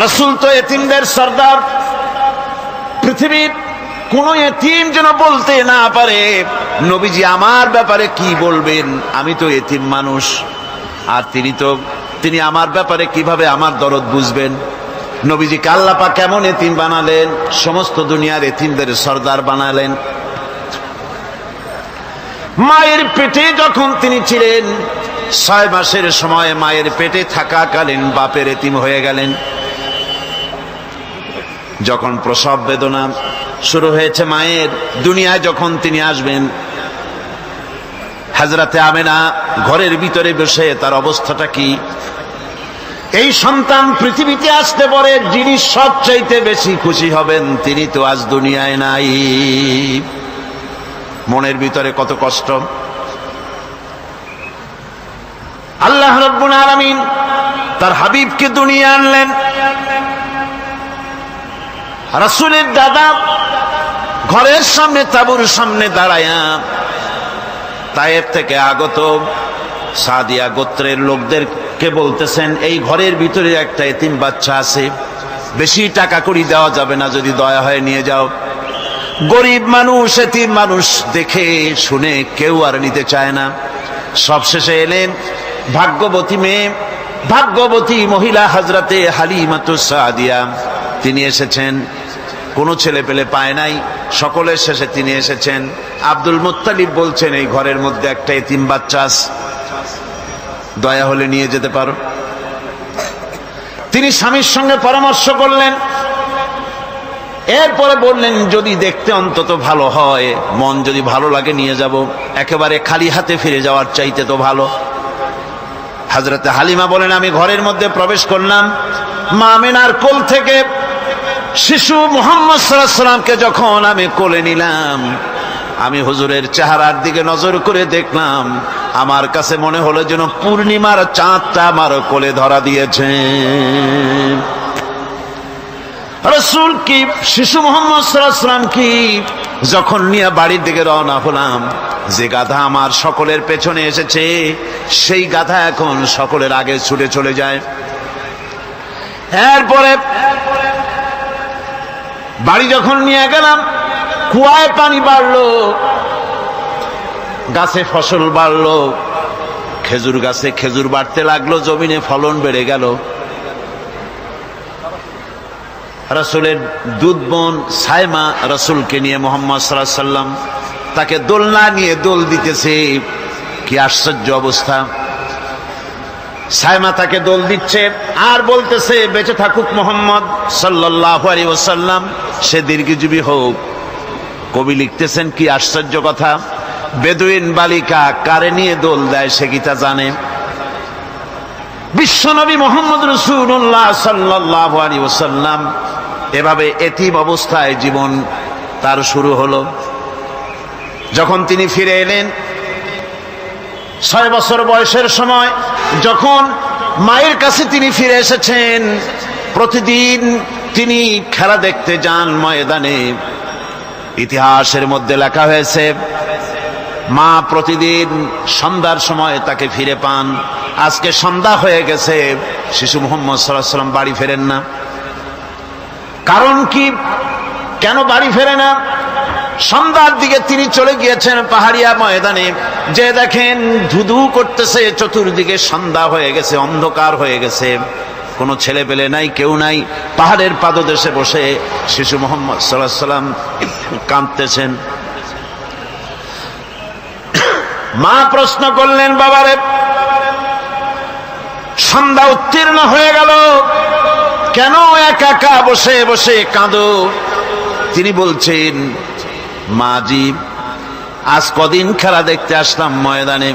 রাসূল তো এতিমদের সর্দার। পৃথিবীর কোন এতিম যেন বলতে না পারে নবীজি আমার ব্যাপারে কি বলবেন, আমি তো এতিম মানুষ, আর তিনি আমার ব্যাপারে কিভাবে আমার দরদ বুঝবেন। নবীজিকে আল্লাহ পাক কেমন এতিম বানালেন, সমস্ত দুনিয়ার এতিমদের সর্দার বানালেন। মায়ের পেটে যখন তিনি ছিলেন, 6 মাসের সময় মায়ের পেটে থাকাকালীন বাপের এতিম হয়ে গেলেন। যখন প্রসব বেদনা শুরু হয়েছে মায়ের, দুনিয়ায় যখন তিনি আসবেন, হযরতে আমেনা ঘরের ভিতরে বসে তার অবস্থাটা কি, এই সন্তান পৃথিবীতে আসতে পারে যিনি সবচাইতে বেশি খুশি হবেন তিনি তো আজ দুনিয়ায় নাই। মনের ভিতরে কত কষ্ট। আল্লাহ রাব্বুল আলামিন তার হাবিবকে দুনিয়া আনলেন। রাসূলের দাদা ঘরের সামনে তাঁবুর সামনে দাঁড়ায়া তায়েফ থেকে আগত সাদিয়া গোত্রের লোকদেরকে বলতেছেন, এই ঘরের ভিতরে একটা এতিম বাচ্চা আছে, বেশি টাকা কড়ি দেওয়া যাবে না, যদি দয়া হয় নিয়ে যাও। গরিব মানুষ, এতিম মানুষ দেখে শুনে কেউ আর নিতে চায় না। সবশেষে এলেন ভাগ্যবতী মেয়ে, ভাগ্যবতী মহিলা হযরতে হালিমাতুস সাদিয়া। তিনি এসেছেন, কোনো ছেলে পেলে পায় নাই, সকলের শেষে তিনি এসেছেন। আব্দুল মুত্তালিব বলছেন, এই ঘরের মধ্যে একটা এতিম বাচ্চা আছে, দয়া হলে নিয়ে যেতে পারো। তিনি স্বামীর সঙ্গে পরামর্শ করলেন, এরপরে বললেন, যদি দেখতে অন্তত ভালো হয়, মন যদি ভালো লাগে নিয়ে যাব, একেবারে খালি হাতে ফিরে যাওয়ার চাইতে তো ভালো। হযরতে হালিমা বলেন, আমি ঘরের মধ্যে প্রবেশ করলাম, মা আমিনার কোল থেকে শিশু মুহাম্মদ সাল্লাল্লাহু আলাইহি সাল্লামকে যখন আমি কোলে নিলাম, আমি হুজুরের চেহারার দিকে নজর করে দেখলাম, আমার কাছে মনে হলো যেন পূর্ণিমার চাঁদটা আমার কোলে ধরা দিয়েছে। রাসূল কি শিশু মুহাম্মদ সাল্লাল্লাহু আলাইহি সাল্লাম কি যখন নিয়ে বাড়ির দিকে রওনা হলাম, যে গাধা আমার সকলের পেছনে এসেছে সেই গাধা এখন সকলের আগে ছুটে চলে যায়। এরপরে বাড়ি যখন নিয়ে গেলাম, কুয়ায় পানি বাড়লো, গাছে ফসল বাড়লো, খেজুর গাছে খেজুর বাড়তে লাগলো, জমিনে ফলন বেড়ে গেল। রাসূলের দুধ বোন সাইমা রাসূলকে নিয়ে মুহাম্মদ সাল্লাল্লাহু আলাইহি সাল্লাম তাকে দোলনা নিয়ে দোল দিতেছে। কি আশ্চর্য অবস্থা! সাইমা তাকে দোল দিচ্ছে আর বলতেছে, বেঁচে থাকুক মুহাম্মদ সাল্লাল্লাহু আলাইহি ওয়াসাল্লাম, সে দীর্ঘজীবী হোক। কবি লিখতেছেন, কি আশ্চর্য কথা! বেদুইন বালিকা কারে নিয়ে দোল দেয় সে কি তা জানে? বিশ্বনবী মুহাম্মদ রাসূলুল্লাহ সাল্লাল্লাহু আলাইহি ওয়াসাল্লাম এভাবে এতিম অবস্থায় জীবন তার শুরু হলো। যখন তিনি ফিরে এলেন 6 বছর বয়সের সময়, যখন মায়ের কাছে তিনি ফিরে এসেছেন, প্রতিদিন তিনি খেলা দেখতে যান ময়দানে। ইতিহাসের মধ্যে লেখা হয়েছে, মা প্রতিদিন সন্ধ্যার সময় তাকে ফিরে পান। আজকে সন্ধ্যা হয়ে গেছে, শিশু মুহাম্মদ সাল্লাল্লাহু আলাইহি ওয়াসাল্লাম বাড়ি ফেরেন না। কারণ কি, কেন বাড়ি ফেরে না? সন্ধ্যার দিকে তিনি চলে গিয়েছেন পাহাড়িয়া ময়দানে, যে দেখেন ধুধু করতেছে চতুর্দিকে, সন্ধ্যা হয়ে গেছে, অন্ধকার হয়ে গেছে, কোনো ছেলে পেলে নাই, কেউ নাই। পাহাড়ের পাদদেশে বসে শিশু মুহাম্মদ সাল্লাল্লাহু আলাইহি ওয়াসাল্লাম কাঁদতেছেন। মা প্রশ্ন করলেন, বাবারে, সন্ধ্যা উত্তীর্ণ হয়ে গেল, কেন একা একা বসে বসে কাঁদো? তিনি বলছেন, মাজি, আজ কদিন খেলা দেখতে আসলাম ময়দানে,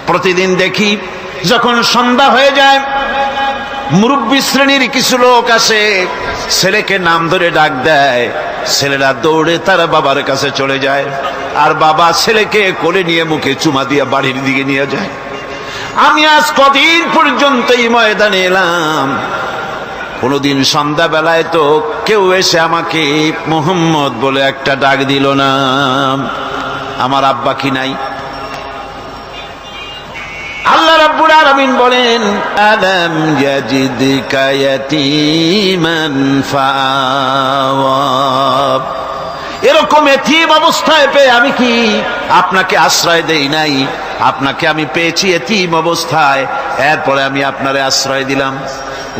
প্রতিদিন দেখি যখন সন্ধ্যা হয়ে যায় মুরব্বী শ্রেণীর কিছু লোক আসে, ছেলেকে নাম ধরে ডাক দেয়, ছেলেরা দৌড়ে তার বাবার কাছে চলে যায়, আর বাবা ছেলেকে কোলে নিয়ে মুখে চুমা দিয়ে বাড়ির দিকে নিয়ে যায়। আমি আজ কদিন পর্যন্ত এই ময়দানে এলাম, কোনদিন সন্ধ্যা বেলায় তো কেউ এসে আমাকে মুহাম্মদ বলে একটা ডাক দিল না। আমার আব্বা কি নাই? আল্লাহ রাব্বুল আলামিন আলামিন বলেন, আলাম ইয়াজিদকা ইয়াতীমান ফাআওয়া, এরকম এতিম অবস্থায় পেয়ে আমি কি আপনাকে আশ্রয় দেই নাই? আপনাকে আমি পেয়েছি এতিম অবস্থায়, এরপরে আমি আপনারে আশ্রয় দিলাম।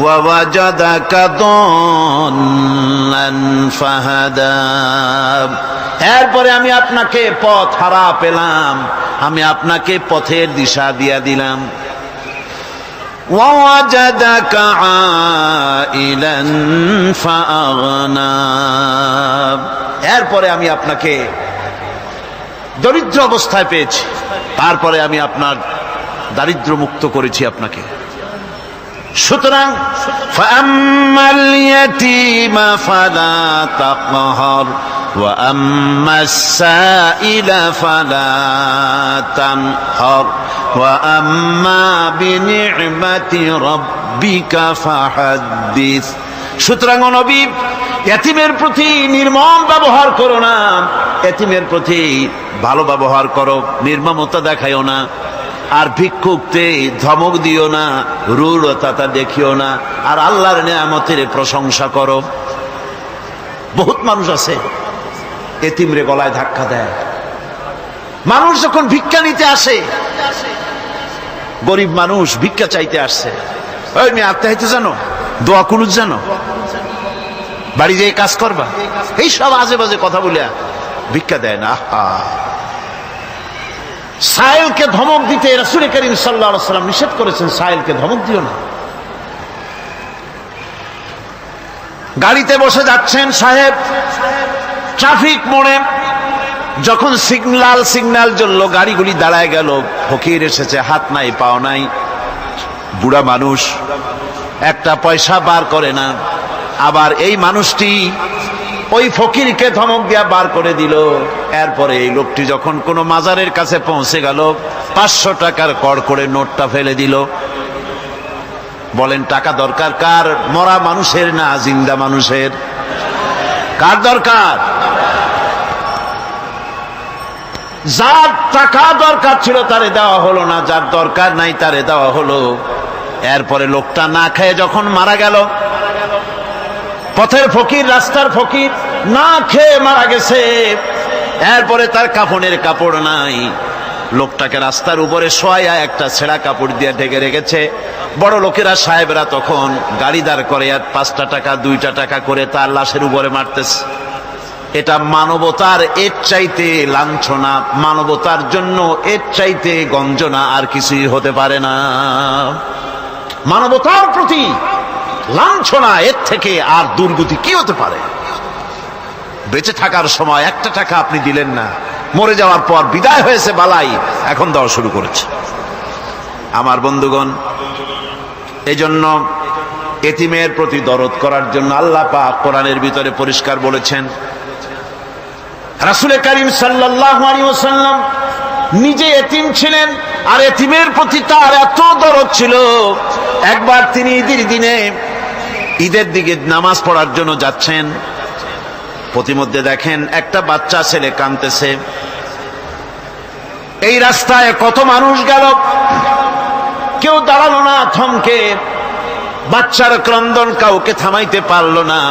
ওয়া ওয়াজাদাকা দাল্লান ফাহাদা, এরপরে আমি আপনাকে পথ হারা পেলাম, আমি আপনাকে পথের দিশা দিয়া দিলাম। ওয়া ওয়াজাদাকা আইলান ফাআগনা, এরপরে আমি আপনাকে দরিদ্র অবস্থায় পেয়েছি, তারপরে আমি আপনার দারিদ্র মুক্ত করেছি আপনাকে। সুতরাং ফাআম্মাল ইয়াতীমা ফালা তাকহার ওয়া আম্মাস সাইলা ফালা তানহার ওয়া আম্মা বিনি'মাতি রাব্বিকা ফাহাদ্দিস। সুতরাং ও নবী, এতিমের প্রতি নির্মম ব্যবহার করো না, এতিমের প্রতি ভালো ব্যবহার করো, নির্মমতা দেখাইও না। আর ভিক্ষুকতে ধমক দিও না, রূঢ়তা দেখিও না, আর আল্লাহর নিয়ামতের প্রশংসা করো। বহুত মানুষ আছে এতিমরে গলায় ধাক্কা দেয়। মানুষ যখন ভিক্ষা নিতে আসে, গরিব মানুষ ভিক্ষা চাইতে আসছে, ওই মেয়ে আত্মাহিত জানো, দোয়া কুনুত জানো, বাড়ি যেয়ে কাজ করবা, এই সব আজে বাজে কথা বলে ভিক্ষা দেয় না। সাইলকে ধমক দিতে রাসূল করিম সাল্লাল্লাহু আলাইহি ওয়াসাল্লাম নিষেধ করেছেন, সাইলকে ধমক দিও না। গাড়িতে বসে যাচ্ছেন সাহেব, ট্রাফিক মোড়ে যখন সিগন্যাল জ্বললো, গাড়িগুলি দাঁড়ায় গেল, ফকির এসেছে, হাত নাই পাও নাই, বুড়া মানুষ, একটা পয়সা বার করে না। আবার এই মানুষটি ওই ফকিরকে ধমক দিয়া বার করে দিল। এরপরে এই লোকটি যখন কোনো মাজারের কাছে পৌঁছে গেল, 500 টাকার কড়কড়ে নোটটা ফেলে দিল। বলেন টাকা দরকার কার? মরা মানুষের না জিন্দা মানুষের? কার দরকার? যার টাকা দরকার ছিল তারে দেওয়া হলো না, যার দরকার নাই তারে দেওয়া হলো। এরপরে লোকটা না খেয়ে যখন মারা গেল, পথের ফকির, রাস্তার ফকির, না খেয়ে মারা গেছে। এরপরে তার কাফনের কাপড় নাই, লোকটাকে রাস্তার উপরে শোয়াইয়া একটা ছেঁড়া কাপড় দিয়ে ঢেকে রেখেছে। বড় লোকেরা, সাহেবরা তখন গাড়ি দাঁড় করে আর 5টা টাকা 2টা টাকা করে তার লাশের উপরে মারতেছে। এটা মানবতার এর চাইতে লাঞ্ছনা, মানবতার জন্য এর চাইতে গঞ্জনা আর কিছুই হতে পারে না। মানবতার প্রতি লাঞ্ছনা, এর থেকে আর দুর্গতি কি হতে পারে? বেঁচে থাকার সময় 1টা টাকা আপনি দিলেন না, মরে যাওয়ার পর বিদায় হয়েছে বালাই, এখন দেওয়া শুরু করেছে। আমার বন্ধুগণ, এজন্য এতিমের প্রতি দরদ করার জন্য আল্লাহ পাক কোরআনের ভিতরে পরিষ্কার বলেছেন। রাসূল করিম সাল্লাল্লাহু আলাইহি ওয়াসাল্লাম নিজে এতিম ছিলেন, আর এতিমের প্রতি তার এত দরদ ছিল, একবার তিনি ঈদের দিকে নামাজ পড়ার জন্য যাচ্ছেন। প্রতিমধ্যে দেখেন একটা বাচ্চা ছেলে কাঁদতেছে। এই রাস্তায় কত মানুষ গেল, কেউ দাঁড়ালো না থমকে, বাচ্চার ক্রন্দন কাউকে থামাইতে পারলো না।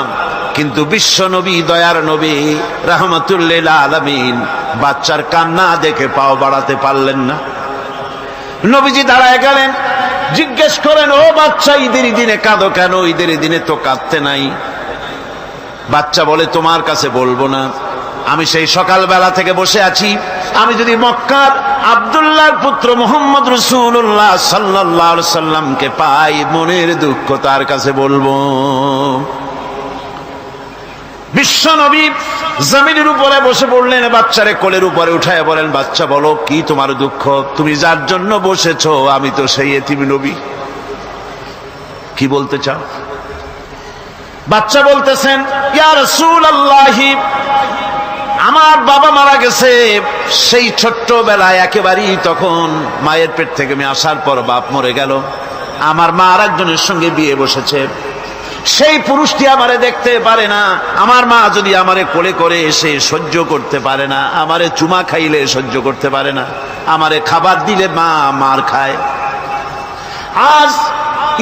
কিন্তু বিশ্ব নবী, দয়ার নবী রাহমাতুল লিল আলামিন বাচ্চার কান্না দেখে পাও বাড়াতে পারলেন না। নবীজি দাঁড়ায় গেলেন, জিজ্ঞেস করেন, ও বাচ্চা, ঈদের দিনে কাঁদো কেন? ঈদের দিনে তো কাঁদতে নাই। বাচ্চা বলে, তোমার কাছে বলবো না, আমি সেই সকালবেলা থেকে বসে আছি, আমি যদি মক্কার আব্দুল্লাহর পুত্র মুহাম্মদ রাসূলুল্লাহ সাল্লাল্লাহু আলাইহি সাল্লামকে পাই, মনের দুঃখ তার কাছে বলবো। বিশ্ব নবী জমিনের উপরে বসে পড়লেন, বাচ্চারে কোলের উপরে উঠায় বলেন, বাচ্চা বলো কি তোমার দুঃখ? তুমি যার জন্য বসেছো আমি তো সেই এতিম নবী, কি বলতে চাও? বাচ্চা বলতেছেন, ইয়া রাসূলুল্লাহ, আমার বাবা মারা গেছে। সেই ছোট্টবেলায় একেবারেই তখন মায়ের পেট থেকে আমি আসার পর বাপ মরে গেল, আমার মা আর একজনের সঙ্গে বিয়ে বসেছে। সেই পুরুষটি আমারে দেখতে পারে না, আমার মা যদি আমারে কোলে করে এসে সহ্য করতে পারে না, আমারে চুমা খাইলে সহ্য করতে পারে না, আমারে খাবার দিলে মা মার খায়। আজ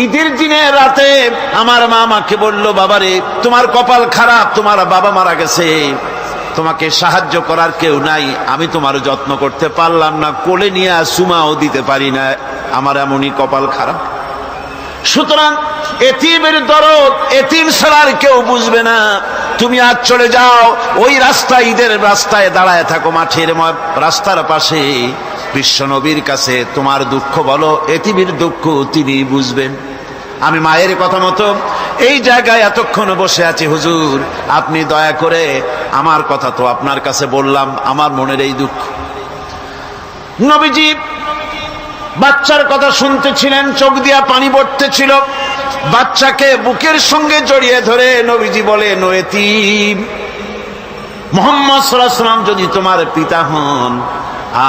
ঈদের দিনে রাতে আমার মা আমাকে বলল, বাবারে তোমার কপাল খারাপ, তোমার বাবা মারা গেছে, তোমাকে সাহায্য করার কেউ নাই, আমি তোমার যত্ন করতে পারলাম না, কোলে নিয়ে সুমাও দিতে পারি না, আমার এমনই কপাল খারাপ। সুতরাং এতিমের দরদ এতিম ছাড়ার কেউ বুঝবে না। তুমি আজ চলে যাও, ওই রাস্তায়, ঈদের রাস্তায় দাঁড়ায় থাকো, মাঠের রাস্তার পাশে, বিশ্ব নবীর কাছে তোমার দুঃখ বলো, এতিমের দুঃখ তিনি বুঝবেন। আমি মায়ের কথা মতো এই জায়গায় এতক্ষণ বসে আছি, হুজুর আপনি দয়া করে, আমার কথা তো আপনার কাছে বললাম, আমার মনের এই দুঃখ। নবীজি বাচ্চার কথা শুনতেছিলেন, চোখ দিয়া পানি পড়তেছিল, বাচ্চাকে বুকের সঙ্গে জড়িয়ে ধরে নবীজি বলেন, ও এতিম, মুহাম্মদ সাল্লাল্লাহু আলাইহি ওয়াসাল্লাম যদি তোমার পিতা হন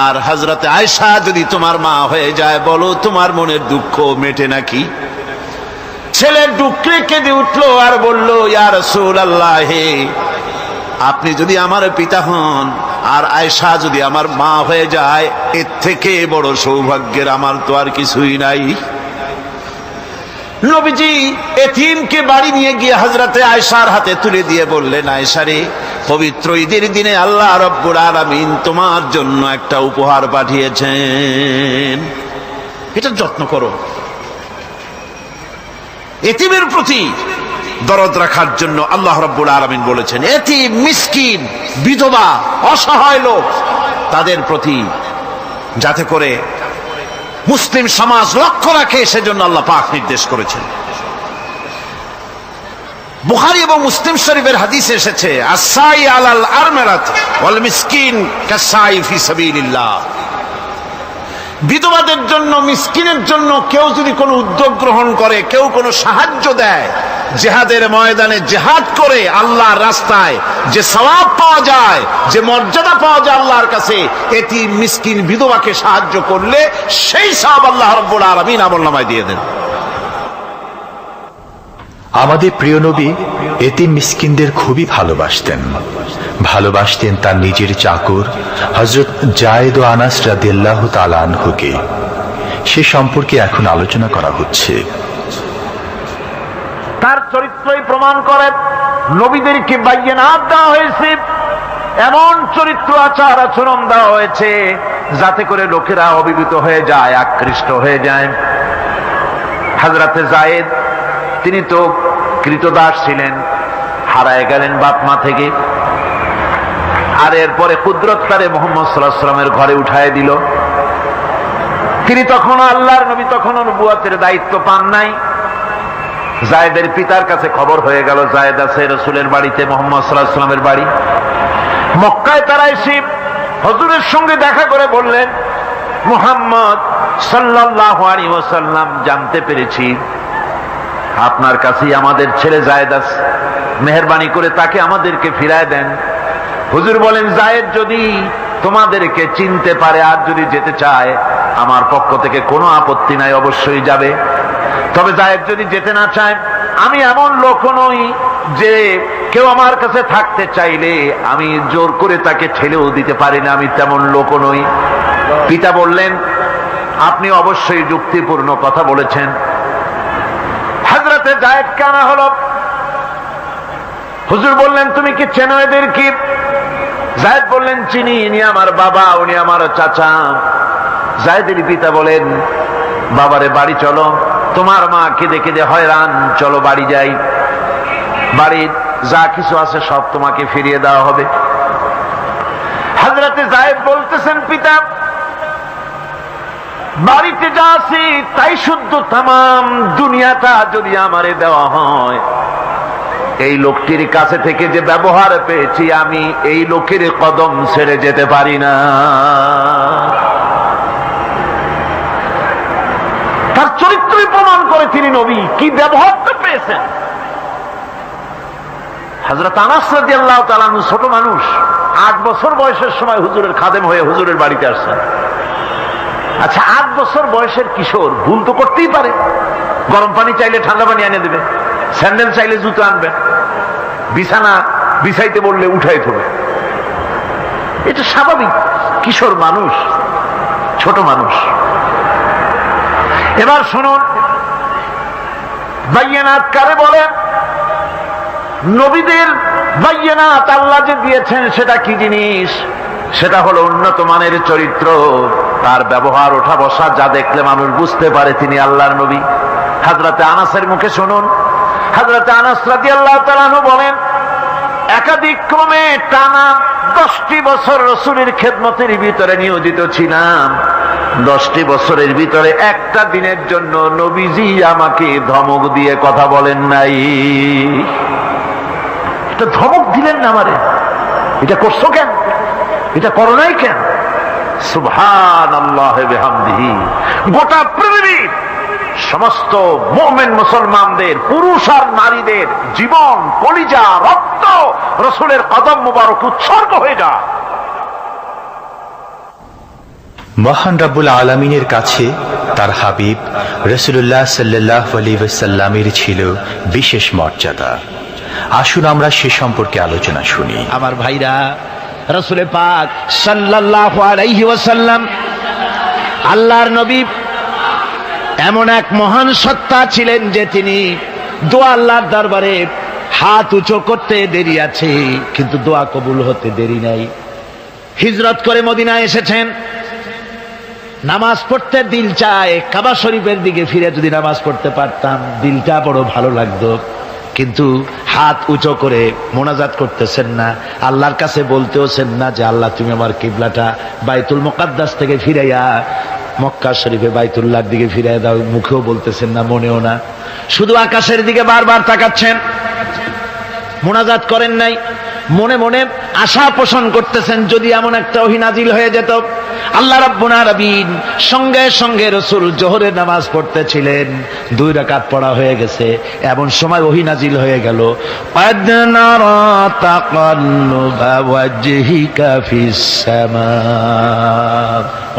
আর হযরতে আয়েশা যদি তোমার মা হয়ে যায়, বলো তোমার মনের দুঃখ মেটে নাকি? ছেলে ডুকরে কেঁদে উঠলো আর বলল, ইয়া রাসূলুল্লাহ, আপনি যদি আমার পিতা হন আর আয়েশা যদি আমার মা হয়ে যায়, এর থেকে বড় সৌভাগ্যের আমার তো আর কিছুই নাই। নবীজি এতিমকে বাড়ি নিয়ে গিয়ে হযরতে আয়েশার হাতে তুলে দিয়ে বললেন, আয়েশা রে, পবিত্র ঈদের দিনে আল্লাহ রাব্বুল আলামিন তোমার জন্য একটা উপহার পাঠিয়েছেন, এটা যত্ন করো। এতিমের প্রতি দরদ রাখার জন্য আল্লাহ রাব্বুল আলামিন বলেছেন, এতিম, মিসকিন, বিধবা, অসহায় লোক, তাদের প্রতি যাতে করে মুসলিম সমাজ লক্ষ্য রাখে, সেজন্য আল্লাহ পাক নির্দেশ করেছেন। বুখারী এবং মুসলিম শরীফের হাদিসে এসেছে, আস-সাই আলাল আরমারাত ওয়াল মিসকিন কাস-সাই ফি সাবিলিল্লাহ। বিধবাদের জন্য, মিসকিনের জন্য কেউ যদি কোনো উদ্যোগ গ্রহণ করে, কেউ কোনো সাহায্য দেয়, জিহাদের ময়দানে জিহাদ করে আল্লাহর রাস্তায় যে সওয়াব পাওয়া যায়, যে মর্যাদা পাওয়া যায় আল্লাহর কাছে, এতিম, মিসকিন, বিধবাকে সাহায্য করলে সেই সওয়াব আল্লাহ রাব্বুল আলামিন আমলনামায় দিয়ে দেন। আমাদের প্রিয় নবী এতিম মিসকিনদের খুবই ভালোবাসতেন তার নিজের চাকর হযরত যায়েদ ও আনাস রাদিয়াল্লাহু তাআলা আনহুকে। সে সম্পর্কে এখন আলোচনা করা হচ্ছে। তার চরিত্রই প্রমাণ করে, নবীদেরকে বায়্যানাত দেওয়া হয়েছে, এমন চরিত্র, আচার আচরণ দেওয়া হয়েছে যাতে করে লোকেরা অভিভূত হয়ে যায়, আকৃষ্ট হয়ে যায়। হযরতে যায়েদ, তিনি তো কৃতদাস ছিলেন, হারায় গেলেন বাপ মা থেকে, আর এরপরে কুদরত তারে মুহাম্মদ সাল্লাল্লাহু আলাইহি ওয়াসাল্লামের ঘরে উঠায় দিল। তিনি তখনও আল্লাহর নবী, তখনও নবুয়তের দায়িত্ব পান নাই। যায়েদের পিতার কাছে খবর হয়ে গেল, যায়েদ আছে রাসূলের বাড়িতে, মুহাম্মদ সাল্লাল্লাহু আলাইহি ওয়াসাল্লামের বাড়ি মক্কায়। তারা এসে হুজুরের সঙ্গে দেখা করে বললেন, মুহাম্মদ সাল্লাল্লাহু আলাইহি ওয়াসাল্লাম, জানতে পেরেছি আপনার কাছেই আমাদের ছেলে যায়েদ আছে, মেহেরবানি করে তাকে আমাদেরকে ফিরায় দেন। হুজুর বলেন, যায়েদ যদি তোমাদেরকে চিনতে পারে আর যদি যেতে চায়, আমার পক্ষ থেকে কোনো আপত্তি নাই, অবশ্যই যাবে। তবে যায়েদ যদি যেতে না চায়, আমি এমন লোক নই যে কেউ আমার কাছে থাকতে চাইলে আমি জোর করে তাকে ঠেলেও দিতে পারি না, আমি তেমন লোক নই। পিতা বললেন, আপনি অবশ্যই যুক্তিপূর্ণ কথা বলেছেন। হযরতে যায়েদকে আনা হলো। হুজুর বললেন, তুমি কি চেনো এদের? কি? যায়েদ বললেন, চিনি, ইনি আমার বাবা, উনি আমার চাচা। যায়েদের পিতা বলেন, বাবারে বাড়ি চলো, তোমার মা কেঁদে কেঁদে হয়রান, চলো বাড়ি যাই, বাড়ির যা কিছু আছে সব তোমাকে ফিরিয়ে দেওয়া হবে। হযরতে যায়েদ বলতেছেন, পিতা, বাড়িতে যা আছে তাই শুদ্ধ, তামাম দুনিয়াটা যদি আমারে দেওয়া হয়, এই লোকটির কাছে থেকে যে ব্যবহার পেয়েছি, আমি এই লোকের কদম ছেড়ে যেতে পারি না। তার চরিত্রই প্রমাণ করে তিনি নবী, কি ব্যবহারটা পেয়েছেন। হযরত আনাস রাদিয়াল্লাহু তাআলা আনহু ছোট মানুষ, 8 বছর বয়সের সময় হুজুরের খাদেম হয়ে হুজুরের বাড়িতে আসছেন। আচ্ছা, 8 বছর বয়সের কিশোর ভুল তো করতেই পারে, গরম পানি চাইলে ঠান্ডা পানি এনে দেবে, স্যান্ডেল চাইলে জুতো আনবে, বিছানা বিছাইতে বললে উঠাই দেবে, এটা স্বাভাবিক। কিশোর মানুষ, ছোট মানুষ। এবার শুনুন, বাইয়ানাত কারে বলেন? নবীদের বাইয়ানাত আল্লাহ যে দিয়েছেন সেটা কি জিনিস? সেটা হলো উন্নত মানের চরিত্র, তার ব্যবহার ওঠা বসা যা দেখলে মানুষ বুঝতে পারে তিনি আল্লাহর নবী। হযরতে আনাসের মুখে শুনুন, হযরতে আনাস রাদিয়াল্লাহু তাআলা আনহু বলেন, একাধিক ক্রমে টানা 10টি বছর রাসূলের খেদমতের ভিতরে নিয়োজিত ছিলাম। 10টি বছরের ভিতরে একটা দিনের জন্য নবীজি আমাকে ধমক দিয়ে কথা বলেন নাই। এটা ধমক দিলেন না আমারে, এটা করছো কেন, এটা করো নাই কেন? সুবহানাল্লাহ বিহামদিহি। গোটা পৃথিবীর সমস্ত মুমিন মুসলমানদের, পুরুষ আর নারীদের জীবন, কলিজা, রক্ত রাসূলের কদম মুবারক উৎসর্গ হয়ে যায়। মহান রব্বুল আলামিনের কাছে তার হাবিব রাসূলুল্লাহ সাল্লাল্লাহু আলাইহি ওয়াসাল্লামের ছিল বিশেষ মর্যাদা। আসুন আমরা সে সম্পর্কে আলোচনা শুনি। আমার ভাইরা, রাসূল পাক সাল্লাল্লাহু আলাইহি ওয়াসাল্লাম আল্লাহর নবী এমন এক মহান সত্তা ছিলেন যে তিনি দোয়া আল্লাহর দরবারে হাত উঁচু করতে দেরি আছে, কিন্তু দোয়া কবুল হতে দেরি নাই। হিজরত করে মদিনায় এসেছেন, নামাজ পড়তে দিল চায়, কাবা শরীফের দিকে ফিরে যদি নামাজ পড়তে পারতাম দিলটা বড় ভালো লাগতো, কিন্তু হাত উঁচু করে মোনাজাত করতেছেন না, আল্লাহর কাছে বলতেওছেন না যে আল্লাহ তুমি আমার কিবলাটা বাইতুল মুকাদ্দাস থেকে ফিরাইয়া মক্কা শরীফে বাইতুল্লাহর দিকে ফিরাইয়া দাও, মুখেও বলতেছেন না, মনেও না, শুধু আকাশের দিকে বারবার তাকাচ্ছেন, মোনাজাত করেন নাই। মনে মনে আশা পোষণ করতেছেন যদি এমন একটা ওহী নাজিল হয়ে যেত। আল্লাহ রাব্বুল আলামিন সঙ্গে সঙ্গে রাসূল জোহরের নামাজ পড়তেছিলেন, 2 রাকাত পড়া হয়ে গেছে, এমন সময় ওহী নাজিল হয়ে গেল, ক্বাদ নারা তাকাল্লুবা ওয়াজহিকা ফিস সামা।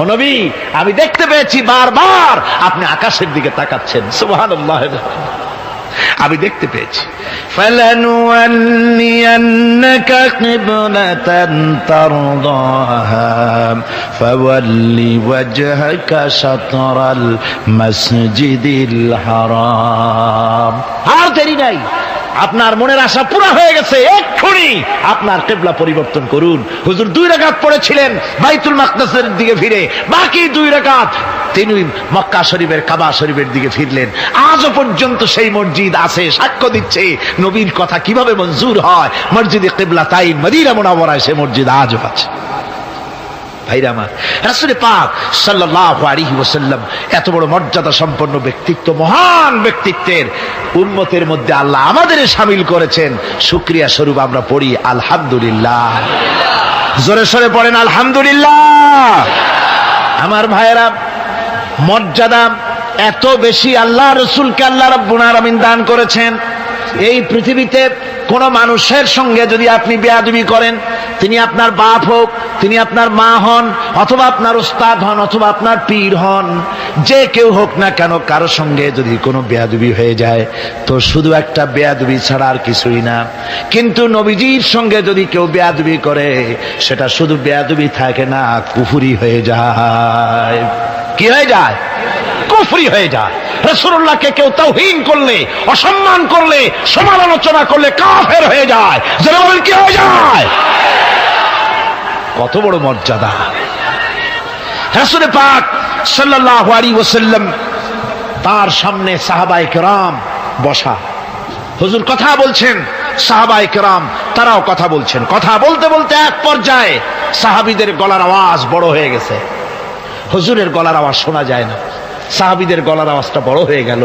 ও নবী, আমি দেখতে পেয়েছি বারবার আপনি আকাশের দিকে তাকাচ্ছেন। সুবহানাল্লাহ, আমি দেখতে পেয়েছি। ফালানুওয়াল্লিয়ান্নাকা কিবলাতান তারদাহা ফাওয়াল্লি ওয়াজহাকা শাতরাল মাসজিদিল হারাম। আর দেরি নাই, আপনার মনের আশা পুরো হয়ে গেছে, এক্ষুনি আপনার কিবলা পরিবর্তন করুন। হুজুর 2 রাকাত পড়েছিলেন বাইতুল মাকদাসের দিকে ফিরে, বাকি 2 রাকাত তিনি মক্কা শরীফের কাবা শরীফের দিকে ফিরলেন। আজও পর্যন্ত সেই মসজিদ আছে, সাক্ষ্য দিচ্ছে নবীর কথা কিভাবে মঞ্জুর হয়। মসজিদে কিবলাতাইন মদিনা মুনাওয়ারায় সে মসজিদ আজও আছে। ভাইরা আমার, রাসূল পাক সাল্লাল্লাহু আলাইহি ওয়াসাল্লাম এত বড় মর্যাদা সম্পন্ন ব্যক্তিত্ব, মহান ব্যক্তিত্বের উম্মতের মধ্যে আল্লাহ আমাদের শামিল করেছেন। শুকরিয়া স্বরূপ আমরা পড়ি আলহামদুলিল্লাহ। জোরে সোরে পড়েন আলহামদুলিল্লাহ। আমার ভাইরা, মর্যাদা এত বেশি আল্লাহ রাসূলকে আল্লাহ রাব্বুল আলামিন দান করেছেন। এই পৃথিবীতে কোন মানুষের সঙ্গে যদি আপনি বেয়াদবি করেন, তিনি আপনার বাপ হোক, তিনি আপনার মা হন, অথবা আপনার উস্তাদ হন, অথবা আপনার পীর হন, যে কেউ হোক না কেন, কারো সঙ্গে যদি কোনো বেয়াদবি হয়ে যায় তো শুধু একটা বেয়াদবি ছাড়া আর কিছুই না। কিন্তু নবীজির সঙ্গে যদি কেউ বেয়াদবি করে, সেটা শুধু বেয়াদবি থাকে না, কুফরি হয়ে যায়। কি হয়ে যায়? কুফরি হয়ে যায়। রাসূলুল্লাহকে কেউ তাওহীন করলে, অসম্মান করলে, সমালোচনা করলে কাফের হয়ে যায়। যারা বলেন কি হয়ে যায়? কত বড় মর্যাদা! রাসূল পাক সাল্লাল্লাহু আলাইহি ওয়াসাল্লাম, তার সামনে সাহাবায়ে কেরাম বসা, হুজুর কথা বলছেন, সাহাবায়ে কেরাম তারাও কথা বলছেন। কথা বলতে বলতে এক পর্যায়ে সাহাবীদের গলার আওয়াজ বড় হয়ে গেছে, হুজুরের গলার আওয়াজ শোনা যায় না, সাহাবীদের গলার আওয়াজটা বড় হয়ে গেল।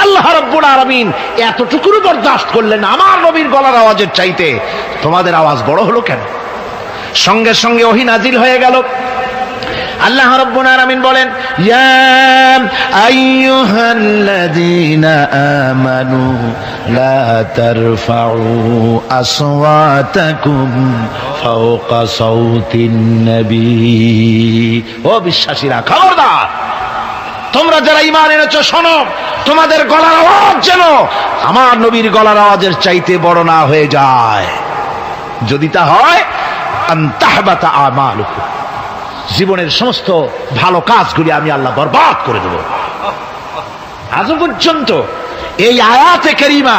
আল্লাহ রাব্বুল আলামিন এতটুকুও বরদাস্ত করলেন, আমার নবীর গলার আওয়াজের চাইতে তোমাদের আওয়াজ বড় হলো কেন? সঙ্গে সঙ্গে ওহী নাজিল হয়ে গেল। আল্লাহ রাব্বুল আলামিন বলেন, ইয়া আইয়ুহাল্লাযীনা আমানু লা তারফাউ আসওয়াতাকুম ফাওকা সাওতিন নবী। ও বিশ্বাসীরা, খবরদার, তোমরা যারা ঈমান এনেছো শোনো, তোমাদের গলার আওয়াজ যেন আমার নবীর গলার আওয়াজের চাইতে বড় না হয়ে যায়। যদি তা হয়, আনতাহবাতা আমালুকুম, জীবনের সমস্ত ভালো কাজগুলি আমি আল্লাহ বরবাদ করে দেব। আজও পর্যন্ত এই আয়াতে কারিমা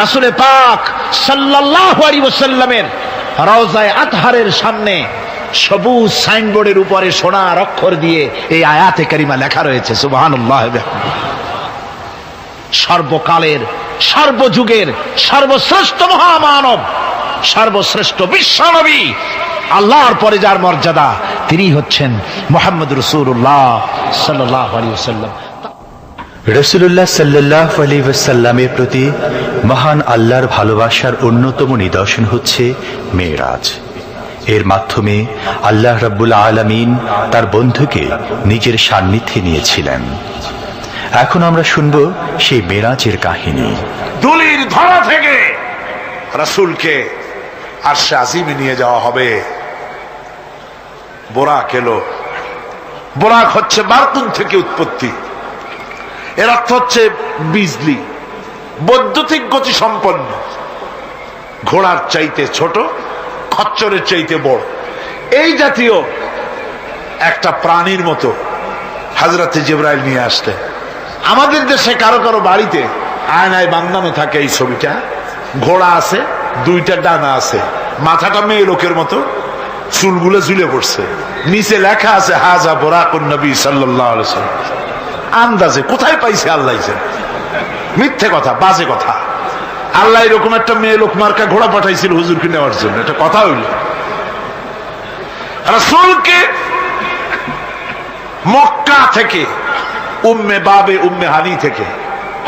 রাসূল পাক সাল্লাল্লাহু আলাইহি ওয়াসাল্লামের রওজায়ে আতহারের সামনে সবুজ সাইনবোর্ডের উপরে সোনার অক্ষর দিয়ে এই আয়াতে কারিমা লেখা রয়েছে সুবহানাল্লাহ। সর্বকালের, সর্বযুগের সর্বশ্রেষ্ঠ মহামানব, সর্বশ্রেষ্ঠ বিশ্বনবী, আল্লাহর পরে যার মর্যাদা, তিনি হচ্ছেন মুহাম্মদ রাসূলুল্লাহ সাল্লাল্লাহু আলাইহি ওয়াসাল্লাম। রাসূলুল্লাহ সাল্লাল্লাহু আলাইহি ওয়াসাল্লামের প্রতি মহান আল্লাহর ভালোবাসার অন্যতম নিদর্শন হচ্ছে মেরাজ। এর মাধ্যমে আল্লাহ রাব্বুল আলামিন তার বন্ধুকে নিজের সান্নিধ্যে নিয়েছিলেন। এখন আমরা শুনব সেই মেরাজের কাহিনী। দুলির ধরা থেকে রাসূলকে আরশে আজিমে নিয়ে যাওয়া হবে। বোরাক এলো। বোরাক হচ্ছে বারকুন থেকে উৎপত্তি। এর অর্থ হচ্ছে বিজলি, বৈদ্যুতিক গতি সম্পন্ন, ঘোড়ার চাইতে ছোট, খচ্চরের চাইতে বড়, এই জাতীয় একটা প্রাণীর মতো হযরতে জিবরাইল নিয়ে আসতে। আমাদের দেশে কারো কারো বাড়িতে আয়নায় বান্দানো থাকে এই ছবিটা। ঘোড়া আছে, দুইটা ডানা আছে, মাথাটা মেয়ে লোকের মতো, চুলগুলো ঝুলে পড়ছে, নিচে লেখা আছে হাজা বুরাকুন নবী সাল্লাল্লাহু আলাইহি ওয়াসাল্লাম। আন্দাজে কোথায় পাইছে আল্লাহ জানে, মিথ্যে কথা, বাজে কথা। আল্লাহ এরকম একটা মেয়ে লোক মার্কা ঘোড়া পাঠাইছিল হুজুরকে নেওয়ার জন্য, এটা কথা হইল। রাসূলকে মক্কা থেকে, উম্মে বাবে উম্মে হানি থেকে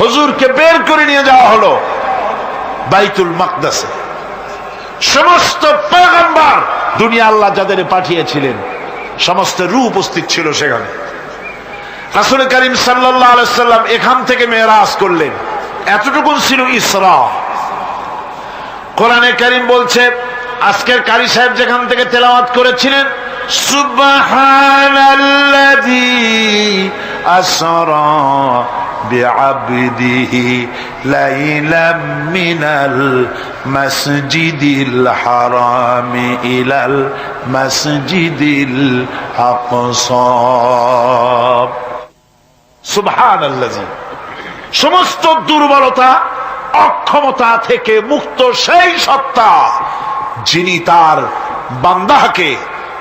হুজুরকে বের করে নিয়ে যাওয়া হলো বাইতুল মাকদাসে। সমস্ত পয়গম্বর, দুনিয়া আল্লাহ যাদের পাঠিয়েছিলেন, সমস্ত রূহ উপস্থিত ছিল সেখানে। রাসূল করিম সাল্লাল্লাহু আলাইহি সাল্লাম এখান থেকে মেরাজ করলেন। এতটুকু ছিল ইসরা। কোরআনে কারীম বলছে, আজকের কারি সাহেব যেখান থেকে তেলাওয়াত করেছিলেন, সুবহানাল্লাযী আসরা বিআবদিহি লাইলাম মিনাল মাসজিদিল হারামি ইলাল মাসজিদিল আকসা। সুবহানাল্লাযী, সমস্ত দুর্বলতা, অক্ষমতা থেকে মুক্ত সেই সত্তা যিনি তার বান্দাকে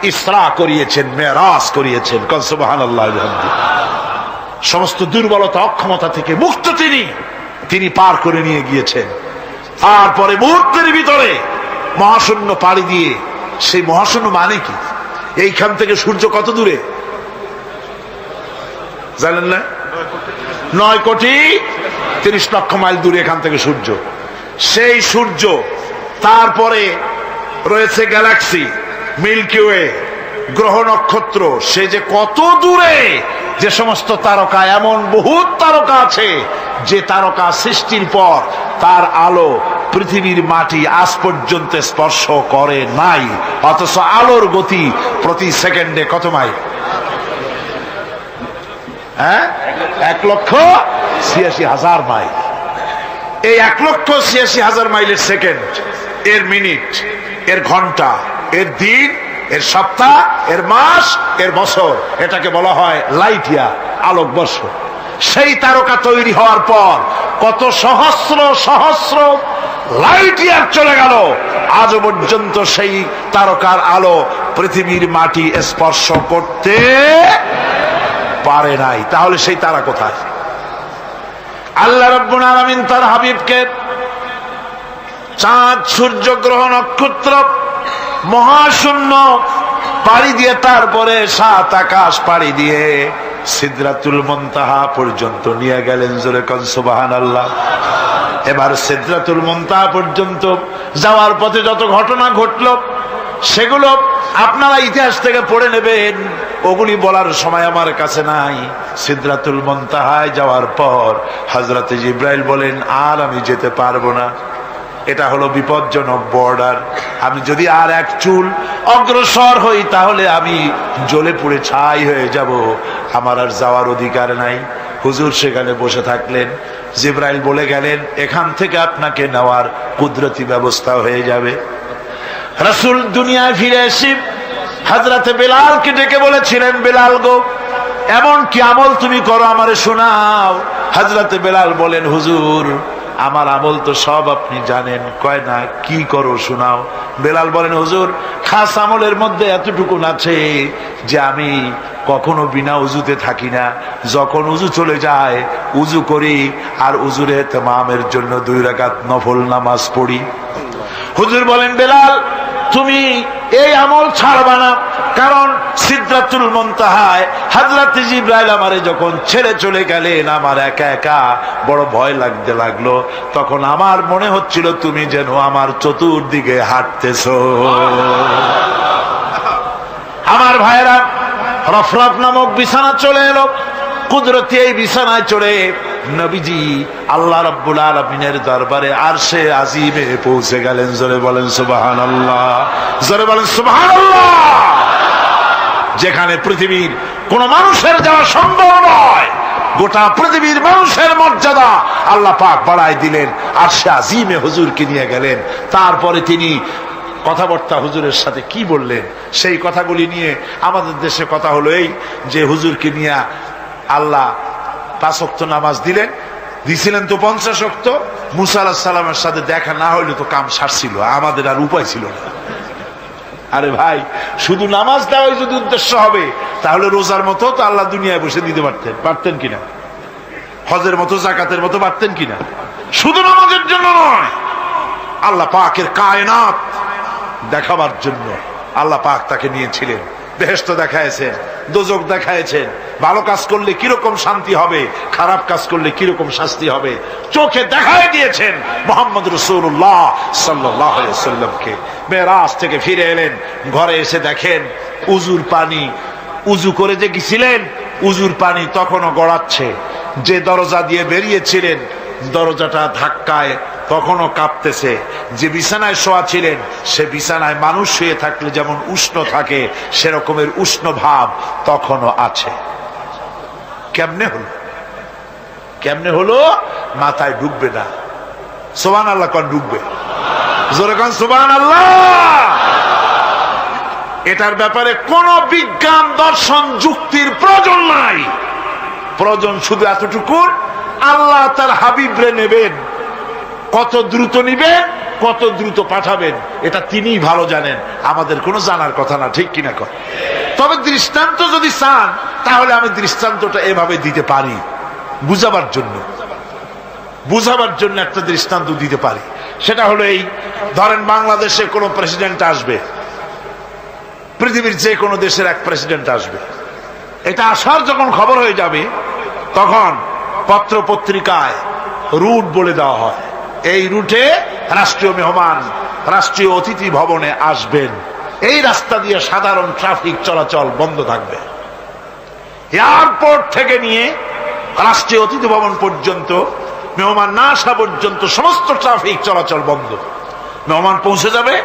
ইসরা করিয়েছেন, মেরাজ করিয়েছেন। সুবহানাল্লাহ। সমস্ত দুর্বলতা, অক্ষমতা থেকে মুক্ত তিনি পার করে নিয়ে গিয়েছেন। তারপরে মুহূর্তের ভিতরে মহাশূন্য পাড়ি দিয়ে, সেই মহাশূন্য মানে কি? এইখান থেকে সূর্য কত দূরে জানেন না? 9,30,00,000 মাইল দূরে এখান থেকে সূর্য। সেই সূর্য, তারপরে রয়েছে গ্যালাক্সি, মিল্কি ওয়ে, গ্রহ নক্ষত্র, সে যে কত দূরে, যে সমস্ত তারকা, এমন বহুত তারকা আছে যে তারকা সৃষ্টির পর তার আলো পৃথিবীর মাটি আজ পর্যন্ত স্পর্শ করে নাই, অথচ আলোর গতি প্রতি সেকেন্ডে কত মাইল? 1,86,000 মাইল। এই 1,86,000 মাইলের সেকেন্ড, এর মিনিট, এর ঘন্টা, এর দিন, এর সপ্তাহ, এর মাস, এর বছর, এটাকে বলা হয় লাইট ইয়ার, আলোকবর্ষ। সেই তারকা তৈরি হওয়ার পর কত সহস্র সহস্র লাইট ইয়ার চলে গেল, আজ পর্যন্ত সেই তারকার আলো পৃথিবীর মাটি স্পর্শ করতে পারে নাই। তাহলে সেই তারা কোথায়? আল্লাহ রাব্বুল আলামিন তার হাবিবকে চাঁদ, সূর্য, গ্রহ, নক্ষত্র, মহাশূন্য পাড়ি দিয়ে, তারপরে 7 আকাশ পাড়ি দিয়ে সিদরাতুল মুনতাহা পর্যন্ত নিয়ে গেলেন। জোরে কোন সুবহানাল্লাহ। এবার সিদরাতুল মুনতাহা পর্যন্ত যাওয়ার পথে যত ঘটনা ঘটলো, সেগুলো আপনারা ইতিহাস থেকে পড়ে নেবেন, ওগুলি বলার সময় আমার কাছে নাই। সিদরাতুল মুনতাহায় যাওয়ার পর হযরতে জিবরাইল বলেন, আর আমি যেতে পারবো না, এটা হলো বিপজ্জনক বর্ডার। আমি যদি আর এক চুল অগ্রসর হই তাহলে আমি জ্বলে পুড়ে ছাই হয়ে যাব, আমার আর যাওয়ার অধিকার নাই। হুজুর সেখানে বসে থাকলেন। জিবরাইল বলে গেলেন, এখান থেকে আপনাকে নেওয়ার কুদরতি ব্যবস্থা হয়ে যাবে। রাসূল দুনিয়ায় ফিরে এসে হযরতে বেলালকে ডেকে বলেছিলেন, বেলাল গো, এমন কি আমল তুমি করো আমারে শোনাও। হযরতে বেলাল বলেন, হুজুর আমার আমল তো সব আপনি জানেন। কয় না, কি করো শোনাও। বেলাল বলেন, হুজুর খাস আমলের মধ্যে এতটুকু আছে যে আমি কখনো বিনা উজুতে থাকি না, যখন উজু চলে যায় উজু করি আর উজুর ইহতিমামের জন্য 2 রাকাত নফল নামাজ পড়ি। হুজুর বলেন, বেলাল তুমি এই আমল ছাড়বা না, কারণ সিদরাতুল মুনতাহায় হযরত জিবরাইল আমারে যখন ছেড়ে চলে গেলেন আমার একা একা বড় ভয় লাগতে লাগলো। তখন আমার মনে হচ্ছিল তুমি যেন আমার চতুর্দিকে হাঁটতেছো। আমার ভাইরা, রফরফ নামক বিছানা চলে এলো। কুদরতি এই বিছানায় চড়ে নবীজি আল্লাহ রাব্বুল আলামিনের দরবারে আরশে আজিমে পৌঁছে গেলেন। জোরে বলেন সুবহানাল্লাহ, জোরে বলেন সুবহানাল্লাহ। যেখানে পৃথিবীর কোন মানুষের যাওয়া সম্ভব নয়, গোটা পৃথিবীর মানুষের মর্যাদা আল্লাহ পাক বাড়ায় দিলেন, আরশে আজিমে হুজুরকে নিয়ে গেলেন। তারপরে তিনি কথাবার্তা হুজুরের সাথে কি বললেন সেই কথাগুলি নিয়ে আমাদের দেশে কথা হলো এই যে হুজুরকে নিয়ে আল্লাহ 5 ওয়াক্ত নামাজ দিছিলেন তো 50 ওয়াক্ত। মুসা আলাইহিস সালামের সাথে দেখা না হইলে তো কাম সারছিল, আমাদের আর উপায় ছিল না। আরে ভাই, শুধু নামাজ দেওয়াই যদি উদ্দেশ্য হবে তাহলে রোজার মতো তো আল্লাহ দুনিয়ায় বসে দিতে পারতেন কিনা, হজের মতো জাকাতের মতো পারতেন কিনা। শুধু নামাজের জন্য নয়, আল্লাহ পাকের কায়নাত দেখাবার জন্য আল্লাহ পাক তাকে নিয়েছিলেন। বেহেশত দেখাইছেন, দোজখ দেখাইছেন, ভালো কাজ করলে কিরকম শান্তি হবে, খারাপ কাজ করলে কিরকম শাস্তি হবে চোখে দেখাই দিয়েছেন মুহাম্মদ রাসূলুল্লাহ সাল্লাল্লাহু আলাইহি ওয়াসাল্লামকে। মেরাজ থেকে ফিরে এলেন, ঘরে এসে দেখেন উজুর পানি, উজু করে যে গেছিলেন উজুর পানি তখনও গড়াচ্ছে। যে দরজা দিয়ে বেরিয়েছিলেন দরজাটা ধাক্কায় তখনও কাঁপতেছে। যে বিছানায় শোয়া ছিলেন সে বিছানায় মানুষ শুয়ে থাকলে যেমন উষ্ণ থাকে সেরকমের উষ্ণ ভাব তখনও আছে। কেমনে হলো মাথায় ঢুকবে না। সুবহানাল্লাহ কোন ঢুকবে, জোরে কোন সুবহানাল্লাহ। এটার ব্যাপারে কোন বিজ্ঞান দর্শন যুক্তির প্রয়োজন নাই। প্রয়োজন শুধু এতটুকু, আল্লাহ তার হাবিবরে নেবেন, কত দ্রুত নিবেন, কত দ্রুত পাঠাবেন এটা তিনিই ভালো জানেন, আমাদের কোনো জানার কথা না। ঠিক কিনা কর? তবে দৃষ্টান্ত যদি চান তাহলে আমি দৃষ্টান্তটা এভাবে দিতে পারি, বুঝাবার জন্য একটা দৃষ্টান্ত দিতে পারি। সেটা হলো এই, ধরেন বাংলাদেশে কোনো প্রেসিডেন্ট আসবে, পৃথিবীর যে কোনো দেশের এক প্রেসিডেন্ট আসবে। এটা আসার যখন খবর হয়ে যাবে তখন পত্র পত্রিকায় রুট বলে দেওয়া হয়, এই রুটে রাষ্ট্রীয় মেহমান রাষ্ট্রীয় অতিথি ভবনে আসবেন, এই রাস্তা দিয়ে সাধারণ ট্রাফিক চলাচল বন্ধ থাকবে। এয়ারপোর্ট থেকে নিয়ে রাষ্ট্রীয় অতিথি ভবন পর্যন্ত মেহমান না আসা পর্যন্ত সমস্ত ট্রাফিক চলাচল বন্ধ। মেহমান পৌঁছে যাবে,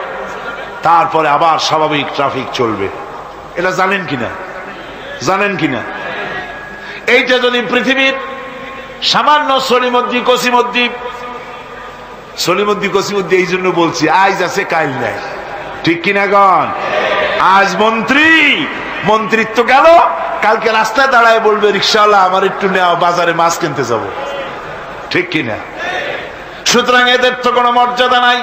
তারপরে আবার স্বাভাবিক ট্রাফিক চলবে। এটা জানেন কিনা? এইটা যদি পৃথিবীর সামান্য সলিমদ্দি কসিমদ্দি এই জন্য বলছি, আজ আছে কাল নাই। ঠিক কিনা গণ? আজ মন্ত্রিত্ব গেল, কালকে রাস্তায় দাঁড়ায় বলবে রিক্সাওয়ালা আমার একটু নেওয়া, বাজারে মাছ কিনতে যাব। ঠিক কিনা? সুতরাং এদের তো কোনো মর্যাদা নাই।